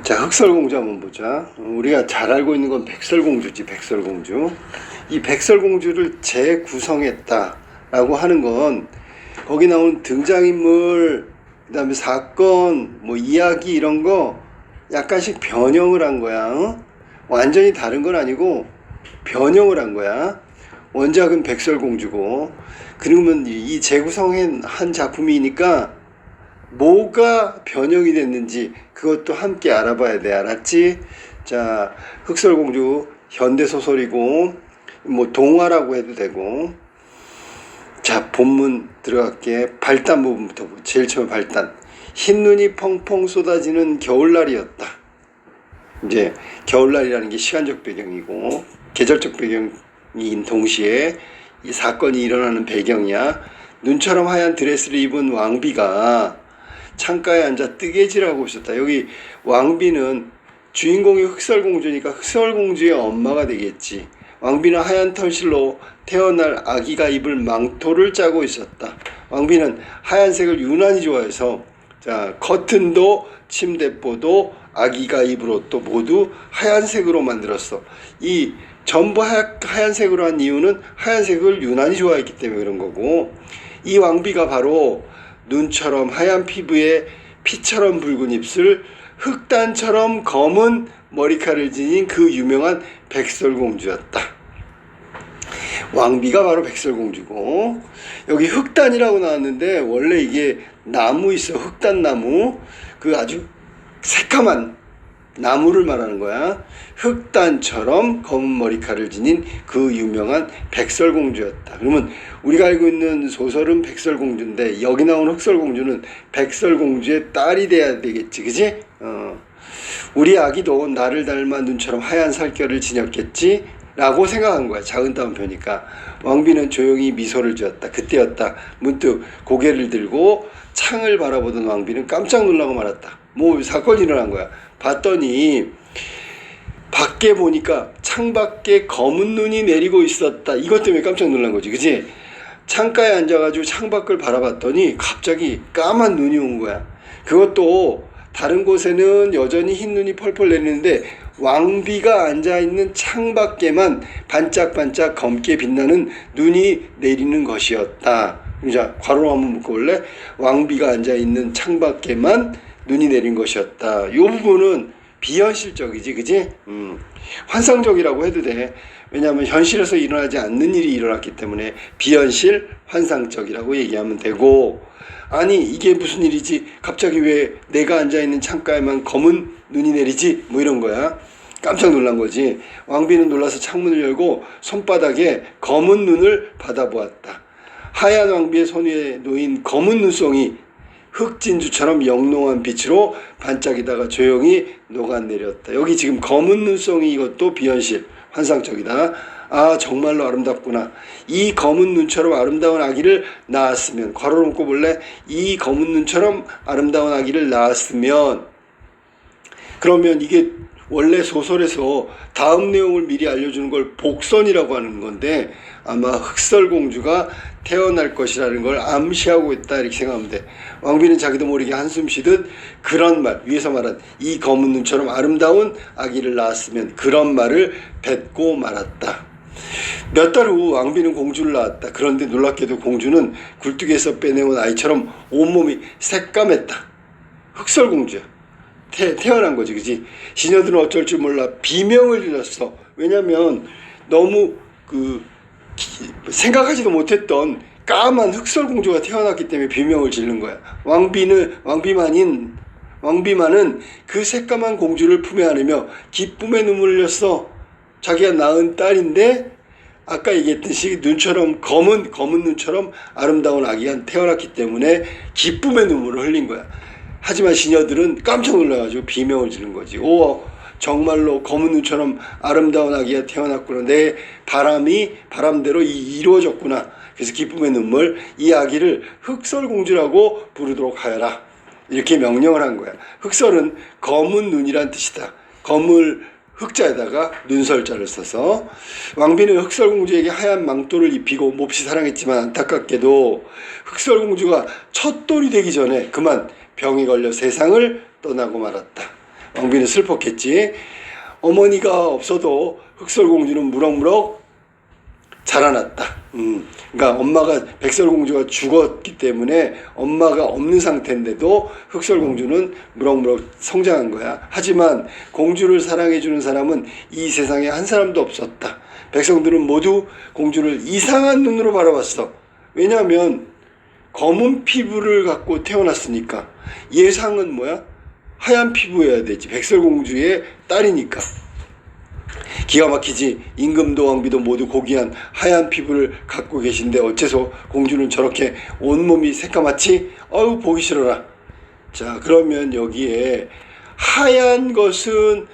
자, 흑설공주 한번 보자. 우리가 잘 알고 있는 건 백설공주지, 백설공주. 이 백설공주를 재구성했다라고 하는 건 거기 나오는 등장인물, 그 다음에 사건, 뭐 이야기 이런 거 약간씩 변형을 한 거야. 어? 완전히 다른 건 아니고 변형을 한 거야. 원작은 백설공주고. 그러면 이 재구성한 작품이니까 뭐가 변형이 됐는지 그것도 함께 알아봐야 돼. 알았지? 자, 흑설공주 현대소설이고 뭐 동화라고 해도 되고. 자, 본문 들어갈게. 발단 부분부터 제일 처음 발단. 흰눈이 펑펑 쏟아지는 겨울날이었다. 이제 겨울날이라는 게 시간적 배경이고 계절적 배경인 동시에 이 사건이 일어나는 배경이야. 눈처럼 하얀 드레스를 입은 왕비가 창가에 앉아 뜨개질하고 있었다. 여기 왕비는 주인공이 흑설공주니까 흑설공주의 엄마가 되겠지. 왕비는 하얀 털실로 태어날 아기가 입을 망토를 짜고 있었다. 왕비는 하얀색을 유난히 좋아해서 자, 커튼도 침대포도 아기가 입을 옷도 모두 하얀색으로 만들었어. 이 전부 하얀색으로 한 이유는 하얀색을 유난히 좋아했기 때문에 그런 거고, 이 왕비가 바로 눈처럼 하얀 피부에 피처럼 붉은 입술, 흑단처럼 검은 머리카락을 지닌 그 유명한 백설공주였다. 왕비가 바로 백설공주고, 여기 흑단이라고 나왔는데 원래 이게 나무 있어. 흑단나무. 그 아주 새까만 나무를 말하는 거야. 흑단처럼 검은 머리카락을 지닌 그 유명한 백설공주였다. 그러면 우리가 알고 있는 소설은 백설공주인데 여기 나온 흑설공주는 백설공주의 딸이 돼야 되겠지, 그지? 우리 아기도 나를 닮아 눈처럼 하얀 살결을 지녔겠지? 라고 생각한 거야. 작은 따옴표니까. 왕비는 조용히 미소를 지었다. 그때였다. 문득 고개를 들고 창을 바라보던 왕비는 깜짝 놀라고 말았다. 뭐 사건이 일어난 거야. 봤더니 밖에 보니까 창밖에 검은 눈이 내리고 있었다. 이것 때문에 깜짝 놀란 거지, 그치? 창가에 앉아가지고 창밖을 바라봤더니 갑자기 까만 눈이 온 거야. 그것도 다른 곳에는 여전히 흰 눈이 펄펄 내리는데 왕비가 앉아있는 창밖에만 반짝반짝 검게 빛나는 눈이 내리는 것이었다. 자, 괄호로 한번 묶어볼래? 왕비가 앉아있는 창밖에만 눈이 내린 것이었다. 이 부분은 비현실적이지, 그지? 환상적이라고 해도 돼. 왜냐하면 현실에서 일어나지 않는 일이 일어났기 때문에 비현실, 환상적이라고 얘기하면 되고, 아니 이게 무슨 일이지? 갑자기 왜 내가 앉아있는 창가에만 검은 눈이 내리지? 뭐 이런 거야. 깜짝 놀란 거지. 왕비는 놀라서 창문을 열고 손바닥에 검은 눈을 받아보았다. 하얀 왕비의 손 위에 놓인 검은 눈송이 흑진주처럼 영롱한 빛으로 반짝이다가 조용히 녹아내렸다. 여기 지금 검은 눈송이, 이것도 비현실, 환상적이다. 아, 정말로 아름답구나. 이 검은 눈처럼 아름다운 아기를 낳았으면, 괄호로 묶어 볼래? 이 검은 눈처럼 아름다운 아기를 낳았으면, 그러면 이게 원래 소설에서 다음 내용을 미리 알려주는 걸 복선이라고 하는 건데 아마 흑설공주가 태어날 것이라는 걸 암시하고 있다, 이렇게 생각하면 돼. 왕비는 자기도 모르게 한숨 쉬듯 그런 말, 위에서 말한 이 검은 눈처럼 아름다운 아기를 낳았으면, 그런 말을 뱉고 말았다. 몇 달 후 왕비는 공주를 낳았다. 그런데 놀랍게도 공주는 굴뚝에서 빼내온 아이처럼 온몸이 새까맸다. 흑설공주야. 태어난 거지, 그지? 시녀들은 어쩔 줄 몰라 비명을 질렀어. 왜냐면 너무 생각하지도 못했던 까만 흑설공주가 태어났기 때문에 비명을 지른 거야. 왕비만은 그 새까만 공주를 품에 안으며 기쁨의 눈물을 흘렸어. 자기가 낳은 딸인데 아까 얘기했듯이 눈처럼 검은 눈처럼 아름다운 아기가 태어났기 때문에 기쁨의 눈물을 흘린 거야. 하지만 시녀들은 깜짝 놀라가지고 비명을 지른 거지. 오, 정말로 검은 눈처럼 아름다운 아기가 태어났구나. 내 바람대로 이루어졌구나. 그래서 기쁨의 눈물, 이 아기를 흑설공주라고 부르도록 하여라. 이렇게 명령을 한 거야. 흑설은 검은 눈이란 뜻이다. 검을 흑자에다가 눈설자를 써서. 왕비는 흑설공주에게 하얀 망토를 입히고 몹시 사랑했지만 안타깝게도 흑설공주가 첫 돌이 되기 전에 그만 병이 걸려 세상을 떠나고 말았다. 왕비는 슬펐겠지. 어머니가 없어도 흑설공주는 무럭무럭 자라났다. 그러니까 엄마가 백설공주가 죽었기 때문에 엄마가 없는 상태인데도 흑설공주는 무럭무럭 성장한 거야. 하지만 공주를 사랑해주는 사람은 이 세상에 한 사람도 없었다. 백성들은 모두 공주를 이상한 눈으로 바라봤어. 왜냐하면 검은 피부를 갖고 태어났으니까. 예상은 뭐야? 하얀 피부여야 되지. 백설공주의 딸이니까. 기가 막히지. 임금도 왕비도 모두 고귀한 하얀 피부를 갖고 계신데 어째서 공주는 저렇게 온몸이 새까맣지? 어우, 보기 싫어라. 자, 그러면 여기에 하얀 것은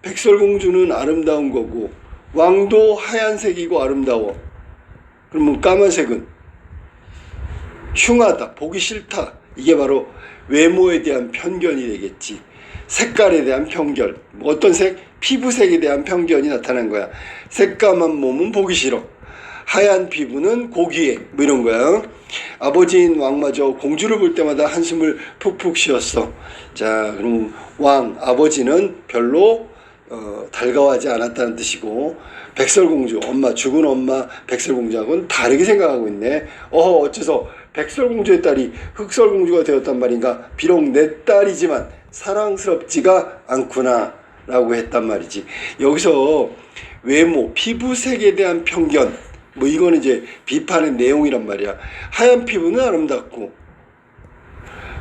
백설공주는 아름다운 거고 왕도 하얀색이고 아름다워. 그러면 까만색은 흉하다, 보기 싫다. 이게 바로 외모에 대한 편견이 되겠지. 색깔에 대한 편견. 어떤 색? 피부색에 대한 편견이 나타난 거야. 새까만 몸은 보기 싫어. 하얀 피부는 고귀해. 뭐 이런 거야. 아버지인 왕마저 공주를 볼 때마다 한숨을 푹푹 쉬었어. 자, 그럼 왕, 아버지는 별로 달가워하지 않았다는 뜻이고, 백설공주, 엄마, 죽은 엄마 백설공주하고는 다르게 생각하고 있네. 어째서 백설공주의 딸이 흑설공주가 되었단 말인가? 비록 내 딸이지만 사랑스럽지가 않구나 라고 했단 말이지. 여기서 외모, 피부색에 대한 편견, 뭐 이거는 이제 비판의 내용이란 말이야. 하얀 피부는 아름답고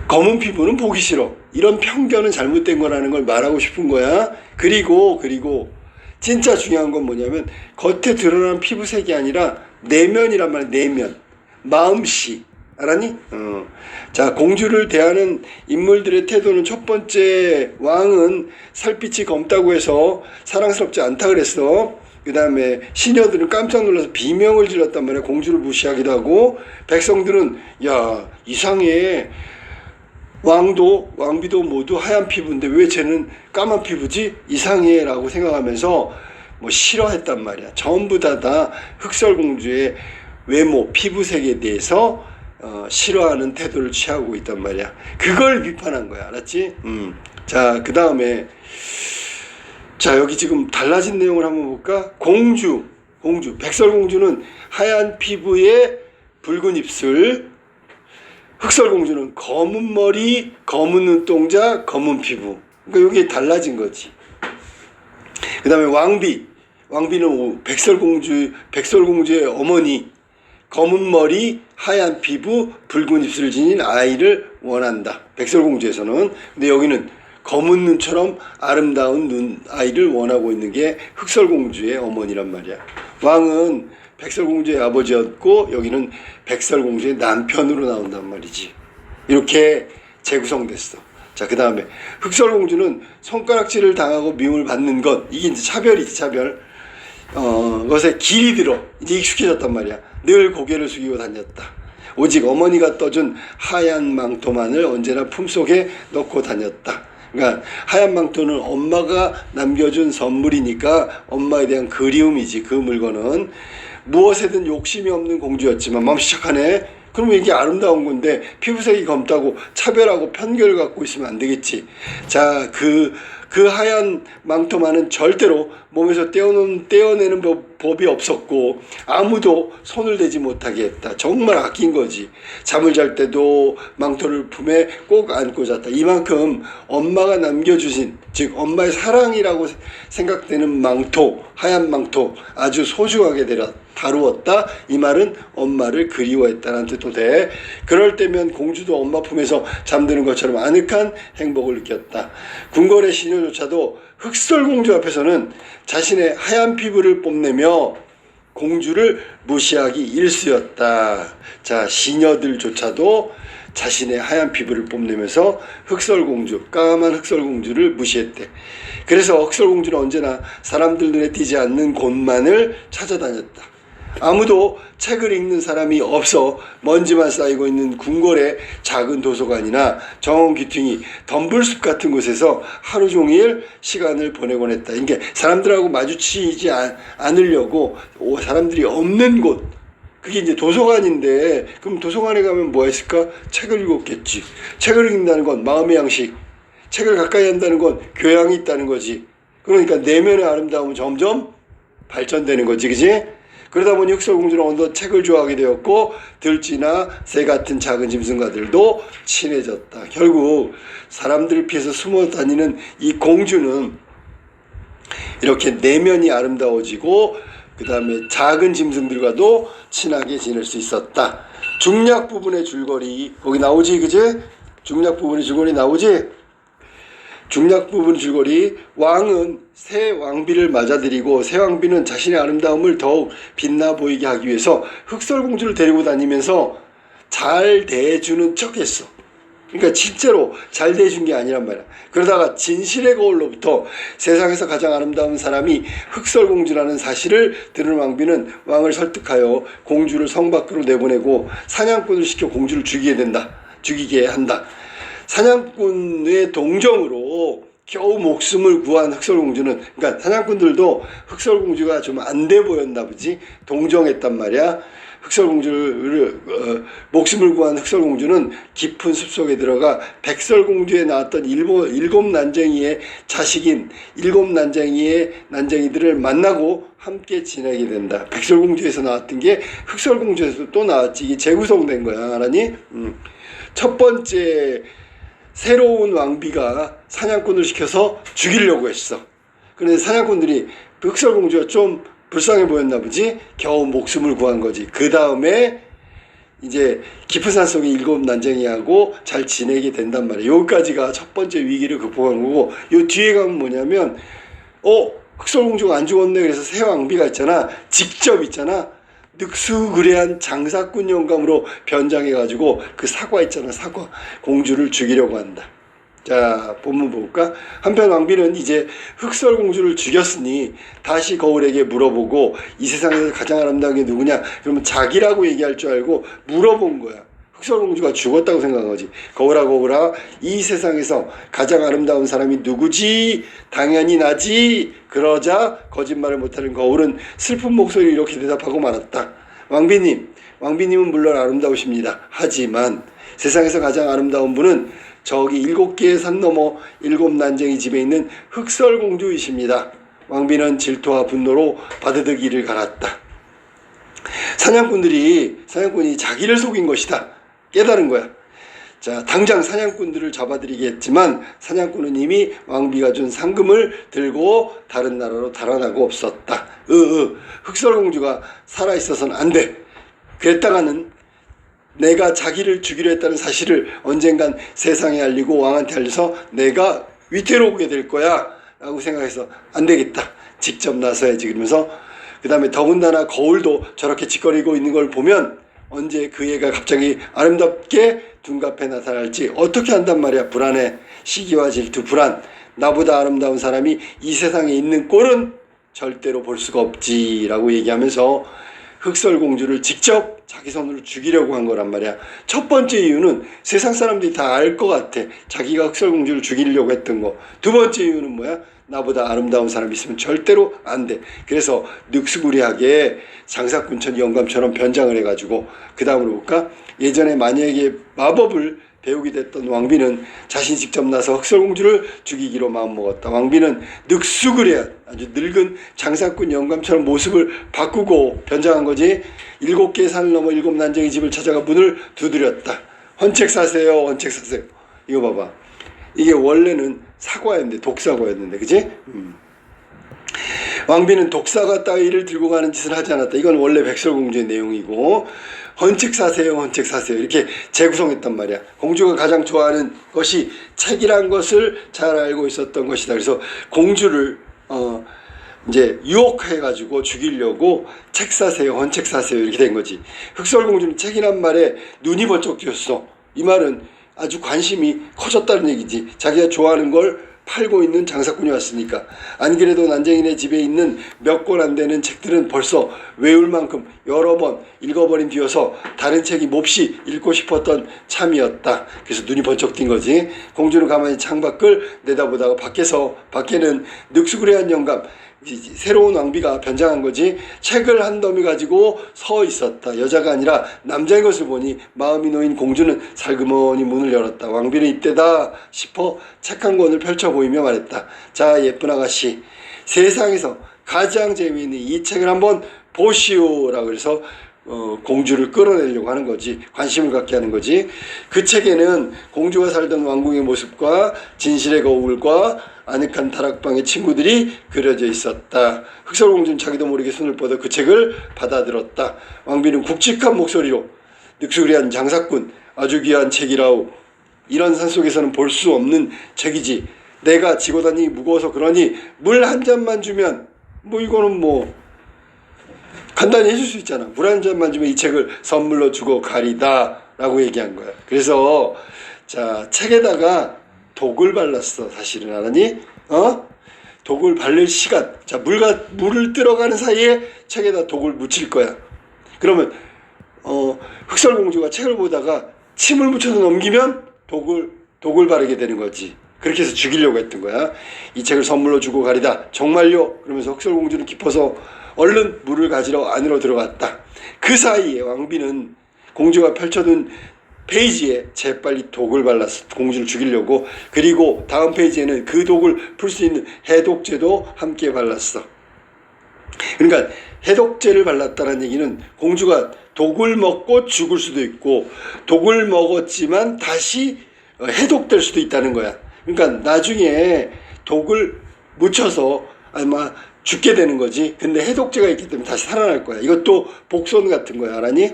검은 피부는 보기 싫어. 이런 편견은 잘못된 거라는 걸 말하고 싶은 거야. 그리고 진짜 중요한 건 뭐냐면 겉에 드러난 피부색이 아니라 내면이란 말이야. 내면, 마음씨. 알았니? 자, 공주를 대하는 인물들의 태도는 첫 번째, 왕은 살빛이 검다고 해서 사랑스럽지 않다 그랬어. 그 다음에 시녀들은 깜짝 놀라서 비명을 질렀단 말이야. 공주를 무시하기도 하고. 백성들은 야, 이상해. 왕도 왕비도 모두 하얀 피부인데 왜 쟤는 까만 피부지? 이상해 라고 생각하면서 뭐 싫어했단 말이야. 전부 다 흑설공주의 외모, 피부색에 대해서 싫어하는 태도를 취하고 있단 말이야. 그걸 비판한 거야. 알았지? 자, 그 다음에 자, 여기 지금 달라진 내용을 한번 볼까? 공주, 백설공주는 하얀 피부에 붉은 입술, 흑설공주는 검은 머리, 검은 눈동자, 검은 피부. 그러니까 이게 달라진 거지. 그 다음에 왕비는 백설공주의 어머니, 검은 머리, 하얀 피부, 붉은 입술을 지닌 아이를 원한다. 백설공주에서는. 근데 여기는 검은 눈처럼 아름다운 눈 아이를 원하고 있는 게 흑설공주의 어머니란 말이야. 왕은 백설공주의 아버지였고 여기는 백설공주의 남편으로 나온단 말이지. 이렇게 재구성됐어. 자, 그 다음에 흑설공주는 손가락질을 당하고 미움을 받는 것, 이게 이제 차별이지. 차별. 것에 길이 들어 이제 익숙해졌단 말이야. 늘 고개를 숙이고 다녔다. 오직 어머니가 떠준 하얀 망토만을 언제나 품속에 넣고 다녔다. 그러니까 하얀 망토는 엄마가 남겨준 선물이니까 엄마에 대한 그리움이지. 그 물건은 무엇에든 욕심이 없는 공주였지만 마음씨 착하네. 그러면 이게 아름다운 건데 피부색이 검다고 차별하고 편견을 갖고 있으면 안 되겠지. 자, 그 하얀 망토만은 절대로 몸에서 떼어내는 법이 없었고 아무도 손을 대지 못하게 했다. 정말 아낀 거지. 잠을 잘 때도 망토를 품에 꼭 안고 잤다. 이만큼 엄마가 남겨주신, 즉 엄마의 사랑이라고 생각되는 망토, 하얀 망토 아주 소중하게 다루었다. 이 말은 엄마를 그리워했다는 뜻도 돼. 그럴 때면 공주도 엄마 품에서 잠드는 것처럼 아늑한 행복을 느꼈다. 궁궐의 시녀조차도 흑설공주 앞에서는 자신의 하얀 피부를 뽐내며 공주를 무시하기 일쑤였다. 자, 시녀들조차도 자신의 하얀 피부를 뽐내면서 까만 흑설공주를 무시했대. 그래서 흑설공주는 언제나 사람들 눈에 띄지 않는 곳만을 찾아다녔다. 아무도 책을 읽는 사람이 없어 먼지만 쌓이고 있는 궁궐의 작은 도서관이나 정원 귀퉁이, 덤불숲 같은 곳에서 하루 종일 시간을 보내곤 했다. 이게 사람들하고 마주치지 않으려고 사람들이 없는 곳, 그게 이제 도서관인데, 그럼 도서관에 가면 뭐 했을까? 책을 읽었겠지. 책을 읽는다는 건 마음의 양식, 책을 가까이 한다는 건 교양이 있다는 거지. 그러니까 내면의 아름다움은 점점 발전되는 거지, 그지? 그러다 보니 흑설공주는 어느덧 책을 좋아하게 되었고 들쥐나 새 같은 작은 짐승과들도 친해졌다. 결국 사람들 피해서 숨어 다니는 이 공주는 이렇게 내면이 아름다워지고 그 다음에 작은 짐승들과도 친하게 지낼 수 있었다. 중략 부분의 줄거리 거기 나오지, 그지? 중략 부분의 줄거리 나오지? 중략 부분 줄거리, 왕은 새 왕비를 맞아들이고 새 왕비는 자신의 아름다움을 더욱 빛나 보이게 하기 위해서 흑설공주를 데리고 다니면서 잘 대해주는 척 했어. 그러니까 실제로 잘 대해준 게 아니란 말이야. 그러다가 진실의 거울로부터 세상에서 가장 아름다운 사람이 흑설공주라는 사실을 들은 왕비는 왕을 설득하여 공주를 성 밖으로 내보내고 사냥꾼을 시켜 공주를 죽이게 한다. 사냥꾼의 동정으로 겨우 목숨을 구한 흑설공주는, 그러니까 사냥꾼들도 흑설공주가 좀 안 돼 보였나 보지, 동정했단 말이야. 흑설공주를 목숨을 구한 흑설공주는 깊은 숲속에 들어가 백설공주에 나왔던 일곱 난쟁이의 자식인 일곱 난쟁이들을 만나고 함께 지내게 된다. 백설공주에서 나왔던 게 흑설공주에서 또 나왔지. 이게 재구성된 거야, 알았니? 첫 번째 새로운 왕비가 사냥꾼을 시켜서 죽이려고 했어. 그런데 사냥꾼들이 흑설공주가 좀 불쌍해 보였나 보지. 겨우 목숨을 구한 거지. 그 다음에 이제 깊은 산속에 일곱 난쟁이하고 잘 지내게 된단 말이야. 여기까지가 첫 번째 위기를 극복한 거고, 요 뒤에 가면 뭐냐면 흑설공주가 안 죽었네. 그래서 새 왕비가 있잖아. 직접 있잖아. 늑수그레한 장사꾼 영감으로 변장해가지고 그 사과 있잖아, 사과, 공주를 죽이려고 한다. 자, 본문 볼까? 한편 왕비는 이제 흑설공주를 죽였으니 다시 거울에게 물어보고 이 세상에서 가장 아름다운 게 누구냐? 그러면 자기라고 얘기할 줄 알고 물어본 거야. 흑설공주가 죽었다고 생각한 거지. 거울아, 이 세상에서 가장 아름다운 사람이 누구지? 당연히 나지. 그러자 거짓말을 못하는 거울은 슬픈 목소리로 이렇게 대답하고 말았다. 왕비님은 물론 아름다우십니다. 하지만 세상에서 가장 아름다운 분은 저기 7개의 산 너머 7 난쟁이 집에 있는 흑설공주이십니다. 왕비는 질투와 분노로 바드득 이를 갈았다. 사냥꾼이 자기를 속인 것이다 깨달은 거야. 자, 당장 사냥꾼들을 잡아들이겠지만 사냥꾼은 이미 왕비가 준 상금을 들고 다른 나라로 달아나고 없었다. 흑설공주가 살아있어서는 안 돼. 그랬다가는 내가 자기를 죽이려 했다는 사실을 언젠간 세상에 알리고 왕한테 알려서 내가 위태로우게 될 거야 라고 생각해서 안 되겠다. 직접 나서야지. 그러면서 그 다음에 더군다나 거울도 저렇게 짓거리고 있는 걸 보면 언제 그 애가 갑자기 아름답게 둔갑해 나타날지 어떻게 한단 말이야. 불안해. 시기와 질투, 불안. 나보다 아름다운 사람이 이 세상에 있는 꼴은 절대로 볼 수가 없지 라고 얘기하면서 흑설공주를 직접 자기 손으로 죽이려고 한 거란 말이야. 첫 번째 이유는 세상 사람들이 다 알 것 같아. 자기가 흑설공주를 죽이려고 했던 거. 두 번째 이유는 뭐야? 나보다 아름다운 사람이 있으면 절대로 안 돼. 그래서 늑수구리하게 장사꾼처럼 영감처럼 변장을 해가지고, 그 다음으로 볼까? 예전에 만약에 마법을 배우게 됐던 왕비는 자신이 직접 나서 흑설공주를 죽이기로 마음먹었다. 왕비는 늑수그레한 아주 늙은 장사꾼 영감처럼 모습을 바꾸고 변장한 거지. 7개의 산을 넘어 7 난쟁이 집을 찾아가 문을 두드렸다. 헌책 사세요, 헌책 사세요. 이거 봐봐. 이게 원래는 사과였는데, 독사과였는데, 그지? 왕비는 독사과 따위를 들고 가는 짓을 하지 않았다. 이건 원래 백설공주의 내용이고, 헌책 사세요, 헌책 사세요. 이렇게 재구성했단 말이야. 공주가 가장 좋아하는 것이 책이란 것을 잘 알고 있었던 것이다. 그래서 공주를 이제 유혹해가지고 죽이려고 책 사세요, 헌책 사세요 이렇게 된 거지. 흑설공주는 책이란 말에 눈이 번쩍 뜨였어. 이 말은 아주 관심이 커졌다는 얘기지. 자기가 좋아하는 걸 팔고 있는 장사꾼이 왔으니까. 안 그래도 난쟁이네 집에 있는 몇 권 안 되는 책들은 벌써 외울 만큼 여러 번 읽어버린 뒤여서 다른 책이 몹시 읽고 싶었던 참이었다. 그래서 눈이 번쩍 뜬 거지. 공주는 가만히 창밖을 내다보다가 밖에는 늑수그레한 영감, 새로운 왕비가 변장한 거지. 책을 한 더미 가지고 서 있었다. 여자가 아니라 남자인 것을 보니 마음이 놓인 공주는 살그머니 문을 열었다. 왕비는 이때다 싶어 책 한 권을 펼쳐 보이며 말했다. 자, 예쁜 아가씨, 세상에서 가장 재미있는 이 책을 한번 보시오라고 해서 공주를 끌어내려고 하는 거지. 관심을 갖게 하는 거지. 그 책에는 공주가 살던 왕궁의 모습과 진실의 거울과 아늑한 다락방의 친구들이 그려져 있었다. 흑설공주는 자기도 모르게 손을 뻗어 그 책을 받아들었다. 왕비는 굵직한 목소리로, 늑수리한 장사꾼, 아주 귀한 책이라오. 이런 산속에서는 볼 수 없는 책이지. 내가 지고 다니기 무거워서 그러니 물 한 잔만 주면 이거는 간단히 해줄 수 있잖아. 물 한 잔만 주면 이 책을 선물로 주고 가리다 라고 얘기한 거야. 그래서 자, 책에다가 독을 발랐어. 사실은 알았니? 독을 바를 시간. 자, 물을 들어가는 사이에 책에다 독을 묻힐 거야. 그러면 흑설공주가 책을 보다가 침을 묻혀서 넘기면 독을 바르게 되는 거지. 그렇게 해서 죽이려고 했던 거야. 이 책을 선물로 주고 가리다. 정말요? 그러면서 흑설공주는 기뻐서 얼른 물을 가지러 안으로 들어갔다. 그 사이에 왕비는 공주가 펼쳐둔 페이지에 재빨리 독을 발랐어. 공주를 죽이려고. 그리고 다음 페이지에는 그 독을 풀 수 있는 해독제도 함께 발랐어. 그러니까 해독제를 발랐다는 얘기는 공주가 독을 먹고 죽을 수도 있고 독을 먹었지만 다시 해독될 수도 있다는 거야. 그러니까 나중에 독을 묻혀서 아마 죽게 되는 거지. 근데 해독제가 있기 때문에 다시 살아날 거야. 이것도 복선 같은 거야. 알았니?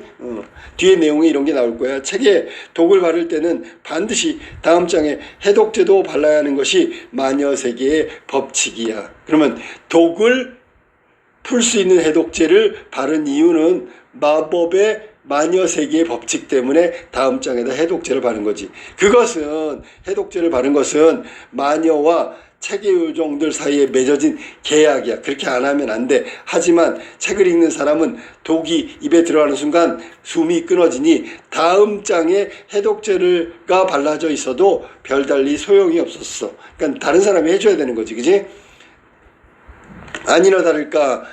뒤에 내용에 이런 게 나올 거야. 책에 독을 바를 때는 반드시 다음 장에 해독제도 발라야 하는 것이 마녀세계의 법칙이야. 그러면 독을 풀 수 있는 해독제를 바른 이유는 마법의 마녀세계의 법칙 때문에 다음 장에다 해독제를 바른 거지. 그것은 해독제를 바른 것은 마녀와 책의 요정들 사이에 맺어진 계약이야. 그렇게 안 하면 안 돼. 하지만 책을 읽는 사람은 독이 입에 들어가는 순간 숨이 끊어지니 다음 장에 해독제가 발라져 있어도 별달리 소용이 없었어. 그러니까 다른 사람이 해줘야 되는 거지. 그지? 아니나 다를까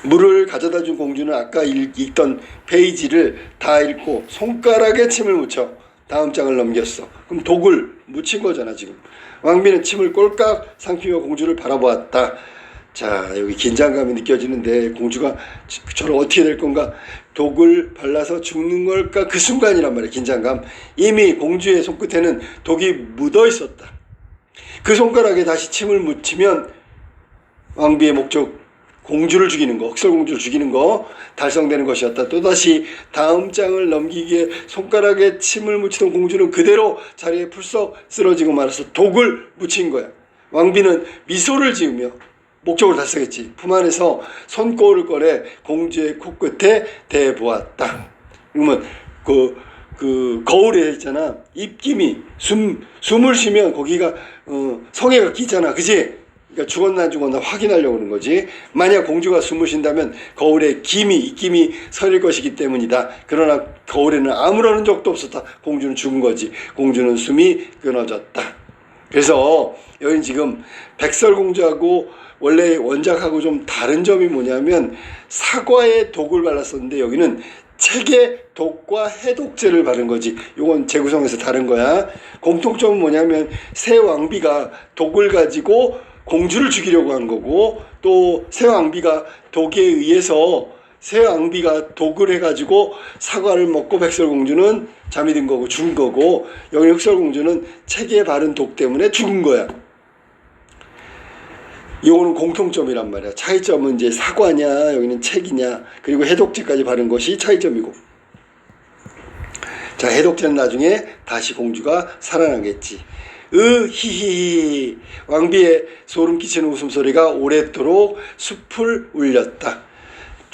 물을 가져다 준 공주는 아까 읽던 페이지를 다 읽고 손가락에 침을 묻혀 다음 장을 넘겼어. 그럼 독을 묻힌 거잖아 지금. 왕비는 침을 꼴깍 삼키며 공주를 바라보았다. 자, 여기 긴장감이 느껴지는데 공주가 저를 어떻게 될 건가? 독을 발라서 죽는 걸까? 그 순간이란 말이야. 긴장감. 이미 공주의 손끝에는 독이 묻어 있었다. 그 손가락에 다시 침을 묻히면 왕비의 목적, 공주를 죽이는 거, 흑설공주를 죽이는 거 달성되는 것이었다. 또다시 다음 장을 넘기기에 손가락에 침을 묻히던 공주는 그대로 자리에 풀썩 쓰러지고 말아서 독을 묻힌 거야. 왕비는 미소를 지으며 목적을 달성했지. 품 안에서 손거울을 꺼내 공주의 코끝에 대보았다. 그러면 그 거울에 있잖아. 입김이 숨을 쉬면 거기가 성에가 끼잖아. 그지? 그러니까 죽었나 안 죽었나 확인하려고 하는 거지. 만약 공주가 숨을 쉰다면 거울에 입김이 서릴 것이기 때문이다. 그러나 거울에는 아무런 흔적도 없었다. 공주는 죽은 거지. 공주는 숨이 끊어졌다. 그래서 여기는 지금 백설공주하고 원래 원작하고 좀 다른 점이 뭐냐면 사과에 독을 발랐었는데 여기는 책에 독과 해독제를 바른 거지. 요건 재구성에서 다른 거야. 공통점은 뭐냐면 새 왕비가 독을 가지고 공주를 죽이려고 한 거고 또 새 왕비가 독에 의해서 새 왕비가 독을 해가지고 사과를 먹고 백설공주는 잠이 든 거고 죽은 거고 여기 흑설공주는 책에 바른 독 때문에 죽은 거야. 이거는 공통점이란 말이야. 차이점은 이제 사과냐 여기는 책이냐 그리고 해독제까지 바른 것이 차이점이고 자 해독제는 나중에 다시 공주가 살아나겠지. 히히히 왕비의 소름 끼치는 웃음소리가 오랫도록 숲을 울렸다.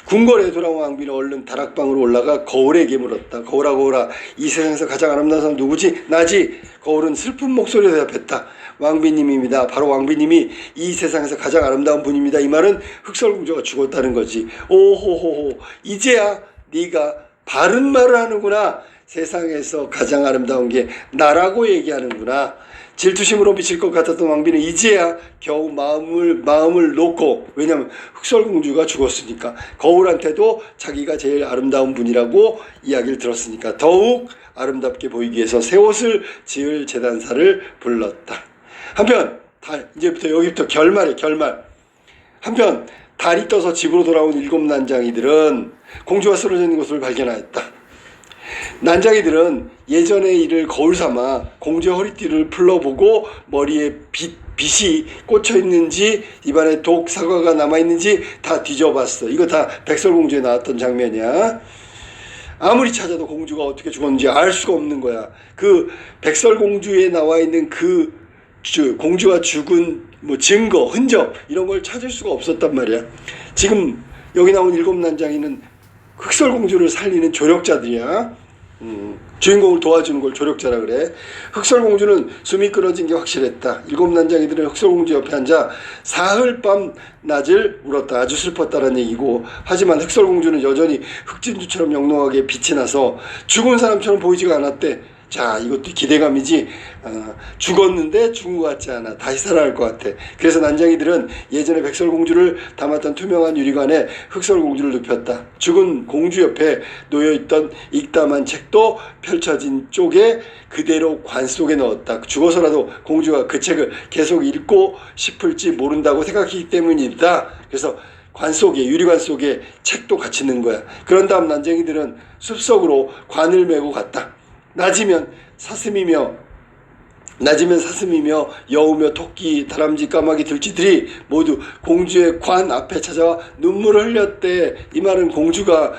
궁궐에 돌아온 왕비는 얼른 다락방으로 올라가 거울에게 물었다. 거울아 거울아 이 세상에서 가장 아름다운 사람 누구지? 나지. 거울은 슬픈 목소리로 대답했다. 왕비님입니다. 바로 왕비님이 이 세상에서 가장 아름다운 분입니다. 이 말은 흑설공주가 죽었다는 거지. 오호호호 이제야 네가 바른 말을 하는구나. 세상에서 가장 아름다운 게 나라고 얘기하는구나. 질투심으로 미칠 것 같았던 왕비는 이제야 겨우 마음을 놓고, 왜냐하면 흑설공주가 죽었으니까, 거울한테도 자기가 제일 아름다운 분이라고 이야기를 들었으니까 더욱 아름답게 보이기 위해서 새 옷을 지을 제단사를 불렀다. 한편 이제부터 여기부터 결말이에요. 결말. 한편 달이 떠서 집으로 돌아온 7 난장이들은 공주가 쓰러져 있는 것을 발견하였다. 난장이들은 예전의 일을 거울 삼아 공주의 허리띠를 풀러보고 머리에 빛이 꽂혀 있는지 입안에 독 사과가 남아 있는지 다 뒤져봤어. 이거 다 백설공주에 나왔던 장면이야. 아무리 찾아도 공주가 어떻게 죽었는지 알 수가 없는 거야. 그 백설공주에 나와 있는 그 공주가 죽은 증거, 흔적 이런 걸 찾을 수가 없었단 말이야. 지금 여기 나온 7 난장이는 흑설공주를 살리는 조력자들이야. 주인공을 도와주는 걸 조력자라 그래. 흑설공주는 숨이 끊어진 게 확실했다. 7 난장이들은 흑설공주 옆에 앉아 사흘밤 낮을 울었다. 아주 슬펐다는 얘기고, 하지만 흑설공주는 여전히 흑진주처럼 영롱하게 빛이 나서 죽은 사람처럼 보이지가 않았대. 자, 이것도 기대감이지. 죽었는데 죽은 것 같지 않아. 다시 살아날 것 같아. 그래서 난장이들은 예전에 백설공주를 담았던 투명한 유리관에 흑설공주를 눕혔다. 죽은 공주 옆에 놓여있던 읽담한 책도 펼쳐진 쪽에 그대로 관 속에 넣었다. 죽어서라도 공주가 그 책을 계속 읽고 싶을지 모른다고 생각했기 때문이다. 그래서 관 속에, 유리관 속에 책도 같이 넣은 거야. 그런 다음 난장이들은 숲속으로 관을 메고 갔다. 낮이면 사슴이며 여우며 토끼, 다람쥐, 까마귀, 들쥐들이 모두 공주의 관 앞에 찾아와 눈물을 흘렸대. 이 말은 공주가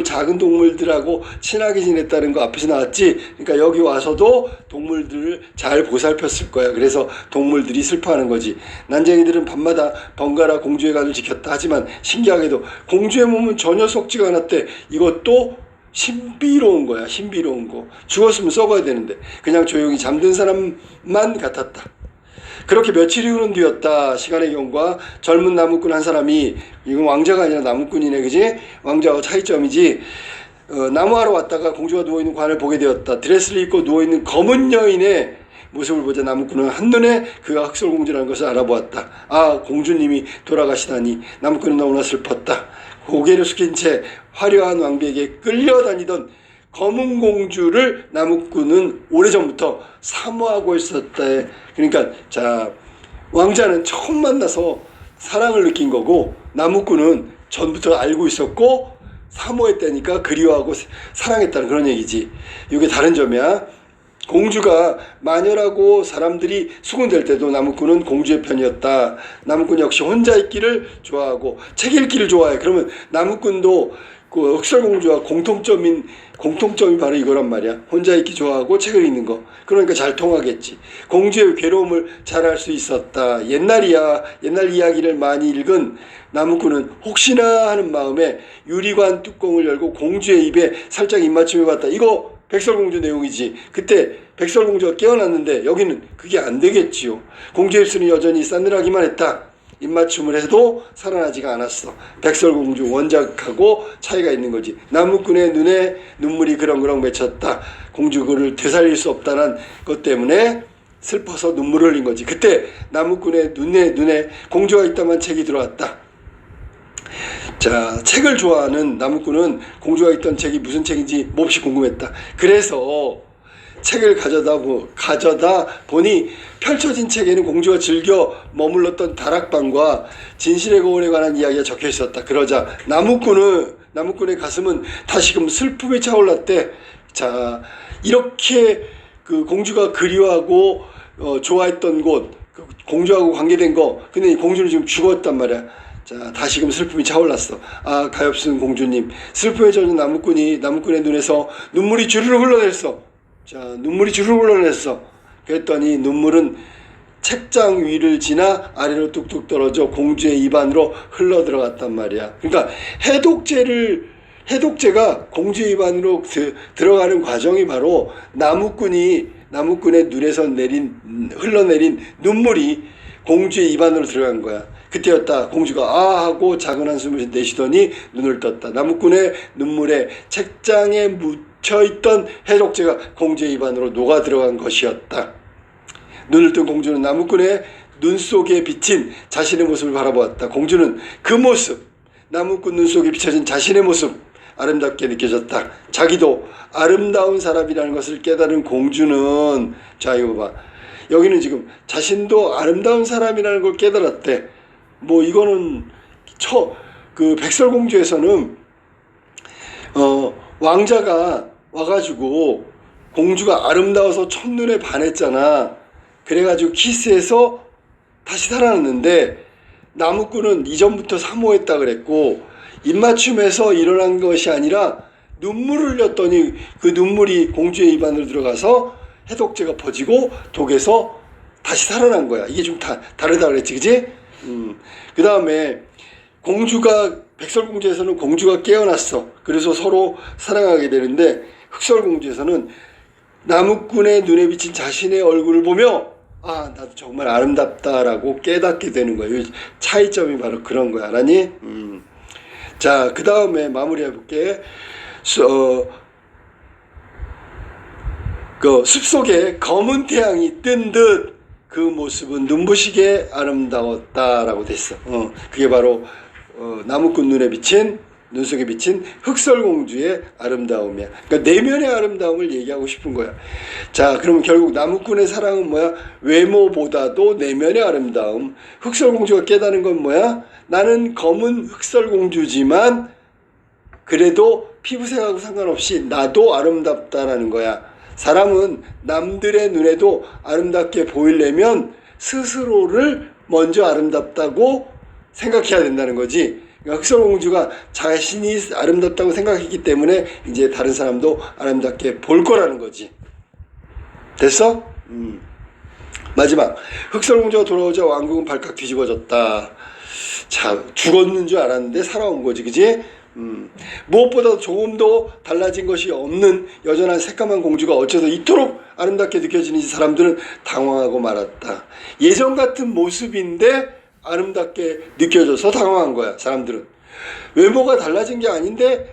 작은 동물들하고 친하게 지냈다는 거 앞에서 나왔지. 그러니까 여기 와서도 동물들을 잘 보살폈을 거야. 그래서 동물들이 슬퍼하는 거지. 난쟁이들은 밤마다 번갈아 공주의 관을 지켰다. 하지만 신기하게도 공주의 몸은 전혀 속지가 않았대. 이것도 신비로운 거야. 신비로운 거. 죽었으면 썩어야 되는데 그냥 조용히 잠든 사람만 같았다. 그렇게 며칠이 흐른 뒤였다. 시간의 경과 젊은 나무꾼 한 사람이, 이건 왕자가 아니라 나무꾼이네, 그지? 왕자와 차이점이지. 나무하러 왔다가 공주가 누워있는 관을 보게 되었다. 드레스를 입고 누워있는 검은 여인의 모습을 보자 나무꾼은 한눈에 그가 흑설공주라는 것을 알아보았다. 아, 공주님이 돌아가시다니. 나무꾼은 너무나 슬펐다. 고개를 숙인 채 화려한 왕비에게 끌려다니던 검은 공주를 나무꾼은 오래전부터 사모하고 있었다. 그러니까 왕자는 처음 만나서 사랑을 느낀 거고, 나무꾼은 전부터 알고 있었고 사모했다니까 그리워하고 사랑했다는 그런 얘기지. 이게 다른 점이야. 공주가 마녀라고 사람들이 수군될 때도 나무꾼은 공주의 편이었다. 나무꾼 역시 혼자 있기를 좋아하고 책 읽기를 좋아해. 그러면 나무꾼도 그 흑설공주와 공통점이 바로 이거란 말이야. 혼자 있기 좋아하고 책을 읽는 거. 그러니까 잘 통하겠지. 공주의 괴로움을 잘 알 수 있었다. 옛날 이야기를 많이 읽은 나무꾼은 혹시나 하는 마음에 유리관 뚜껑을 열고 공주의 입에 살짝 입맞춤해 봤다. 이거 백설공주 내용이지. 그때 백설공주가 깨어났는데 여기는 그게 안 되겠지요. 공주의 입술은 여전히 싸늘하기만 했다. 입맞춤을 해도 살아나지가 않았어. 백설공주 원작하고 차이가 있는 거지. 나무꾼의 눈에 눈물이 그렁그렁 맺혔다. 공주 그를 되살릴 수 없다는 것 때문에 슬퍼서 눈물을 흘린 거지. 그때 나무꾼의 눈에 공주가 있다만 책이 들어왔다. 자, 책을 좋아하는 나무꾼은 공주가 있던 책이 무슨 책인지 몹시 궁금했다. 그래서 책을 가져다 보니 펼쳐진 책에는 공주가 즐겨 머물렀던 다락방과 진실의 거울에 관한 이야기가 적혀 있었다. 그러자 나무꾼의 가슴은 다시금 슬픔에 차올랐대. 자, 이렇게 그 공주가 그리워하고 좋아했던 곳, 공주하고 관계된 거, 근데 공주는 지금 죽었단 말이야. 자, 다시금 슬픔이 차올랐어. 아, 가엾은 공주님. 슬픔에 젖은 나무꾼의 눈에서 눈물이 주르륵 흘러냈어. 자, 눈물이 주르륵 흘러냈어. 그랬더니 눈물은 책장 위를 지나 아래로 뚝뚝 떨어져 공주의 입안으로 흘러 들어갔단 말이야. 그러니까 해독제가 공주의 입안으로 들어가는 과정이 바로 나무꾼의 눈에서 흘러내린 눈물이 공주의 입안으로 들어간 거야. 그때였다. 공주가 아 하고 작은 한숨을 내쉬더니 눈을 떴다. 나무꾼의 눈물에 책장에 묻혀있던 해독제가 공주의 입안으로 녹아 들어간 것이었다. 눈을 뜬 공주는 나무꾼의 눈 속에 비친 자신의 모습을 바라보았다. 공주는 그 모습, 나무꾼 눈 속에 비춰진 자신의 모습 아름답게 느껴졌다. 자기도 아름다운 사람이라는 것을 깨달은 공주는, 자 이거 봐, 여기는 지금 자신도 아름다운 사람이라는 걸 깨달았대. 뭐 이거는 그 백설공주에서는 왕자가 와가지고 공주가 아름다워서 첫눈에 반했잖아. 그래가지고 키스해서 다시 살아났는데, 나무꾼은 이전부터 사모했다 그랬고, 입맞춤에서 일어난 것이 아니라 눈물을 흘렸더니 그 눈물이 공주의 입안으로 들어가서 해독제가 퍼지고 독에서 다시 살아난 거야. 이게 좀 다르다 그랬지, 그지? 그 다음에 백설공주에서는 공주가 깨어났어. 그래서 서로 사랑하게 되는데, 흑설공주에서는 나무꾼의 눈에 비친 자신의 얼굴을 보며 아, 나도 정말 아름답다라고 깨닫게 되는 거야. 이 차이점이 바로 그런 거야. 알았니? 자, 그 다음에 마무리해 볼게. 그 숲속에 검은 태양이 뜬 듯 그 모습은 눈부시게 아름다웠다라고 됐어. 그게 바로 나무꾼 눈 속에 비친 흑설공주의 아름다움이야. 그러니까 내면의 아름다움을 얘기하고 싶은 거야. 자, 그러면 결국 나무꾼의 사랑은 뭐야? 외모보다도 내면의 아름다움. 흑설공주가 깨달은 건 뭐야? 나는 검은 흑설공주지만 그래도 피부색하고 상관없이 나도 아름답다라는 거야. 사람은 남들의 눈에도 아름답게 보이려면 스스로를 먼저 아름답다고 생각해야 된다는 거지. 그러니까 흑설공주가 자신이 아름답다고 생각했기 때문에 이제 다른 사람도 아름답게 볼 거라는 거지. 됐어? 마지막, 흑설공주가 돌아오자 왕국은 발칵 뒤집어졌다. 자, 죽었는 줄 알았는데 살아온 거지, 그지? 무엇보다도 조금도 달라진 것이 없는 여전한 새까만 공주가 어째서 이토록 아름답게 느껴지는지 사람들은 당황하고 말았다. 예전 같은 모습인데 아름답게 느껴져서 당황한 거야. 사람들은 외모가 달라진 게 아닌데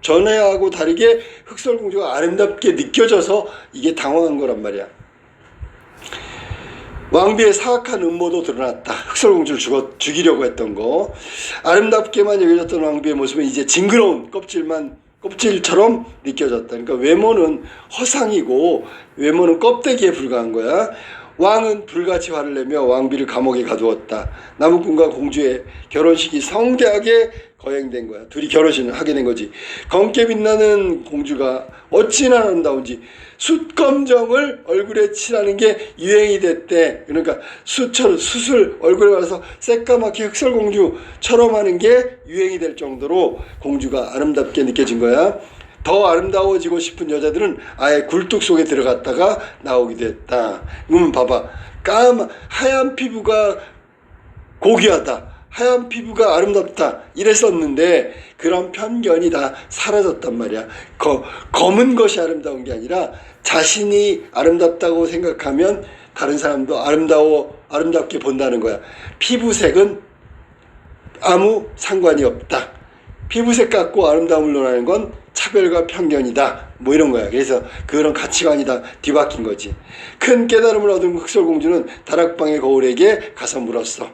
전에하고 다르게 흑설공주가 아름답게 느껴져서 이게 당황한 거란 말이야. 왕비의 사악한 음모도 드러났다. 흑설공주를 죽이려고 했던 거. 아름답게만 여겨졌던 왕비의 모습은 이제 징그러운 껍질처럼 느껴졌다. 그러니까 외모는 허상이고 외모는 껍데기에 불과한 거야. 왕은 불같이 화를 내며 왕비를 감옥에 가두었다. 나무꾼과 공주의 결혼식이 성대하게 거행된 거야. 둘이 결혼식을 하게 된 거지. 검게 빛나는 공주가 어찌나 아름다운지 숯검정을 얼굴에 칠하는 게 유행이 됐대. 그러니까 숯을 얼굴에 발라서 새까맣게 흑설공주처럼 하는 게 유행이 될 정도로 공주가 아름답게 느껴진 거야. 더 아름다워지고 싶은 여자들은 아예 굴뚝 속에 들어갔다가 나오기도 했다. 그러면 봐봐. 하얀 피부가 고귀하다. 하얀 피부가 아름답다. 이랬었는데 그런 편견이 다 사라졌단 말이야. 검은 것이 아름다운 게 아니라 자신이 아름답다고 생각하면 다른 사람도 아름답게 본다는 거야. 피부색은 아무 상관이 없다. 피부색 갖고 아름다움을 논하는 건 차별과 편견이다. 뭐 이런 거야. 그래서 그런 가치관이 다 뒤바뀐 거지. 큰 깨달음을 얻은 흑설공주는 다락방의 거울에게 가서 물었어.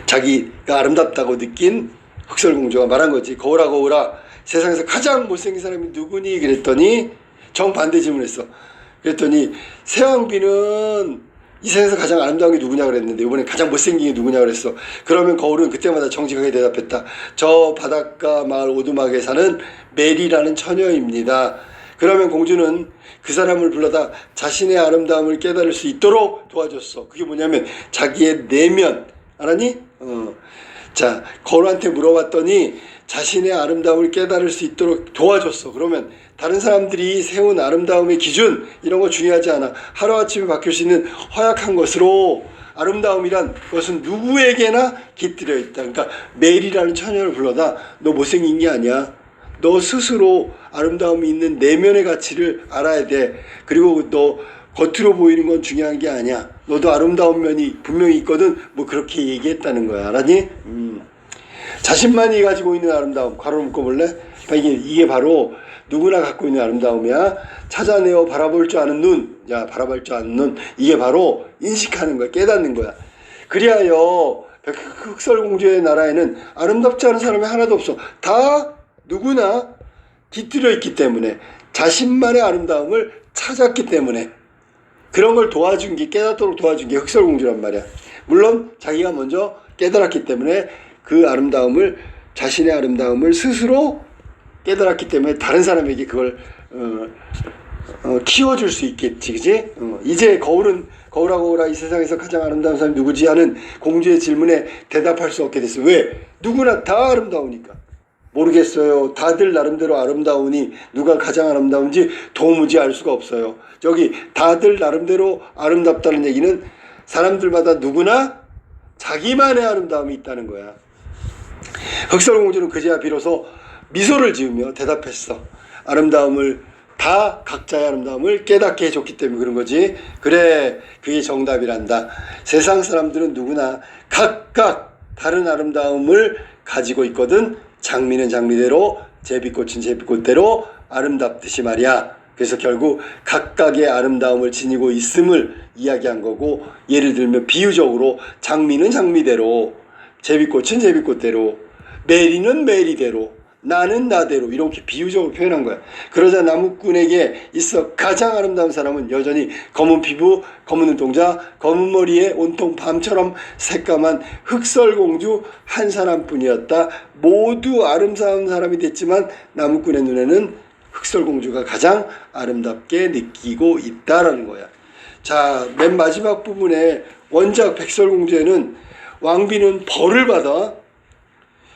자기가 아름답다고 느낀 흑설공주가 말한 거지. 거울아 거울아, 세상에서 가장 못생긴 사람이 누구니? 그랬더니 정반대 질문했어. 그랬더니 새왕비는 이 세상에서 가장 아름다운 게 누구냐 그랬는데 이번에 가장 못생긴 게 누구냐 그랬어. 그러면 거울은 그때마다 정직하게 대답했다. 저 바닷가 마을 오두막에 사는 메리라는 처녀입니다. 그러면 공주는 그 사람을 불러다 자신의 아름다움을 깨달을 수 있도록 도와줬어. 그게 뭐냐면 자기의 내면, 알았니? 자, 거울한테 물어봤더니 자신의 아름다움을 깨달을 수 있도록 도와줬어. 그러면 다른 사람들이 세운 아름다움의 기준 이런 거 중요하지 않아. 하루아침에 바뀔 수 있는 허약한 것으로 아름다움이란 것은 누구에게나 깃들여 있다. 그러니까 메리라는 처녀를 불러다 너 못생긴 게 아니야. 너 스스로 아름다움이 있는 내면의 가치를 알아야 돼. 그리고 너 겉으로 보이는 건 중요한 게 아니야. 너도 아름다운 면이 분명히 있거든. 뭐 그렇게 얘기했다는 거야. 알았니? 자신만이 가지고 있는 아름다움. 괄호 묶어볼래? 이게 바로 누구나 갖고 있는 아름다움이야. 찾아내어 바라볼 줄 아는 눈, 야 바라볼 줄 아는 눈, 이게 바로 인식하는 거야, 깨닫는 거야. 그리하여 흑설공주의 나라에는 아름답지 않은 사람이 하나도 없어. 다 누구나 깃들여 있기 때문에, 자신만의 아름다움을 찾았기 때문에, 그런 걸 도와준 게, 깨닫도록 도와준 게 흑설공주란 말이야. 물론 자기가 먼저 깨달았기 때문에 그 아름다움을, 자신의 아름다움을 스스로 깨달았기 때문에 다른 사람에게 그걸 키워줄 수 있겠지, 그지? 이제 거울하고 오라, 이 세상에서 가장 아름다운 사람이 누구지? 하는 공주의 질문에 대답할 수 없게 됐어. 왜? 누구나 다 아름다우니까. 모르겠어요. 다들 나름대로 아름다우니 누가 가장 아름다운지 도무지 알 수가 없어요. 저기 다들 나름대로 아름답다는 얘기는 사람들마다 누구나 자기만의 아름다움이 있다는 거야. 흑설공주는 그제야 비로소 미소를 지으며 대답했어. 아름다움을, 다 각자의 아름다움을 깨닫게 해줬기 때문에 그런 거지. 그래, 그게 정답이란다. 세상 사람들은 누구나 각각 다른 아름다움을 가지고 있거든. 장미는 장미대로, 제비꽃은 제비꽃대로 아름답듯이 말이야. 그래서 결국 각각의 아름다움을 지니고 있음을 이야기한 거고, 예를 들면 비유적으로 장미는 장미대로, 제비꽃은 제비꽃대로, 메리는 메리대로, 나는 나대로, 이렇게 비유적으로 표현한 거야. 그러자 나무꾼에게 있어 가장 아름다운 사람은 여전히 검은 피부, 검은 눈동자, 검은 머리에 온통 밤처럼 새까만 흑설공주 한 사람뿐이었다. 모두 아름다운 사람이 됐지만 나무꾼의 눈에는 흑설공주가 가장 아름답게 느끼고 있다라는 거야. 자, 맨 마지막 부분에 원작 백설공주에는 왕비는 벌을 받아,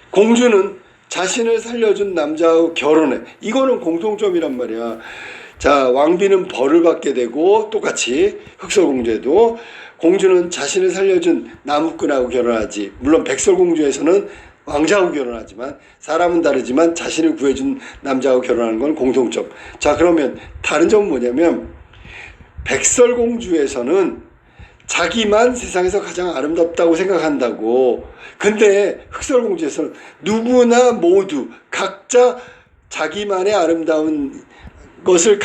공주는 자신을 살려준 남자와 결혼해. 이거는 공통점이란 말이야. 자, 왕비는 벌을 받게 되고, 똑같이 흑설공주에도 공주는 자신을 살려준 나무꾼하고 결혼하지. 물론 백설공주에서는 왕자하고 결혼하지만, 사람은 다르지만 자신을 구해준 남자하고 결혼하는 건 공통점. 자, 그러면 다른 점은 뭐냐면, 백설공주에서는 자기만 세상에서 가장 아름답다고 생각한다고. 근데 흑설공주에서는 누구나 모두 각자 자기만의 아름다운 것을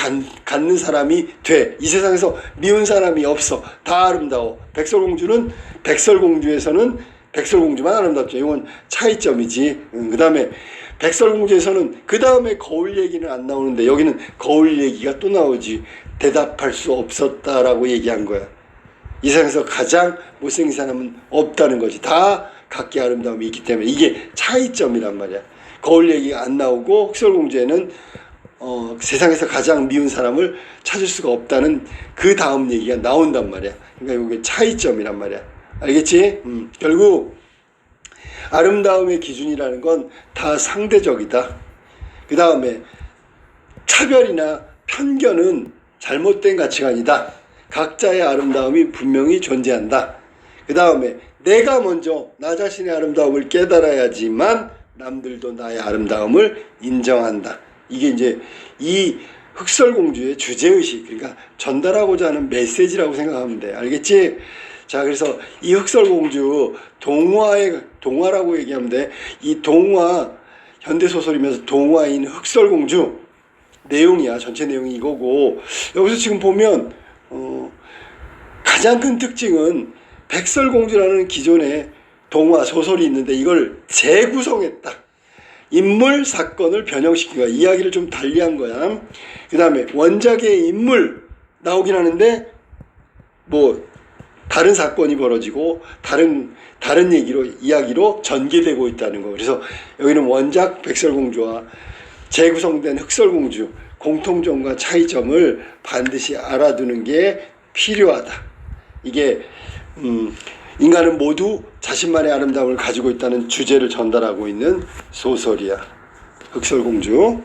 갖는 사람이 돼. 이 세상에서 미운 사람이 없어. 다 아름다워. 백설공주에서는 백설공주만 아름답죠. 이건 차이점이지. 그 다음에 백설공주에서는 그 다음에 거울 얘기는 안 나오는데 여기는 거울 얘기가 또 나오지. 대답할 수 없었다라고 얘기한 거야. 이 세상에서 가장 못생긴 사람은 없다는 거지. 다 각기 아름다움이 있기 때문에 이게 차이점이란 말이야. 거울 얘기가 안 나오고 흑설공주에는 세상에서 가장 미운 사람을 찾을 수가 없다는 그 다음 얘기가 나온단 말이야. 그러니까 이게 차이점이란 말이야. 알겠지? 결국 아름다움의 기준이라는 건 다 상대적이다. 그 다음에 차별이나 편견은 잘못된 가치관이다. 각자의 아름다움이 분명히 존재한다. 그 다음에 내가 먼저 나 자신의 아름다움을 깨달아야지만 남들도 나의 아름다움을 인정한다. 이게 이제 이 흑설공주의 주제의식, 그러니까 전달하고자 하는 메시지라고 생각하면 돼. 알겠지? 자, 그래서 이 흑설공주 동화라고 얘기하면 돼. 이 동화, 현대소설이면서 동화인 흑설공주 내용이야. 전체 내용이 이거고, 여기서 지금 보면 가장 큰 특징은 백설공주라는 기존의 동화 소설이 있는데 이걸 재구성했다. 인물 사건을 변형시킨 거야. 이야기를 좀 달리한 거야. 그 다음에 원작의 인물 나오긴 하는데 뭐 다른 사건이 벌어지고 다른 이야기로 전개되고 있다는 거. 그래서 여기는 원작 백설공주와 재구성된 흑설공주 공통점과 차이점을 반드시 알아두는 게 필요하다. 이게 인간은 모두 자신만의 아름다움을 가지고 있다는 주제를 전달하고 있는 소설이야. 흑설공주.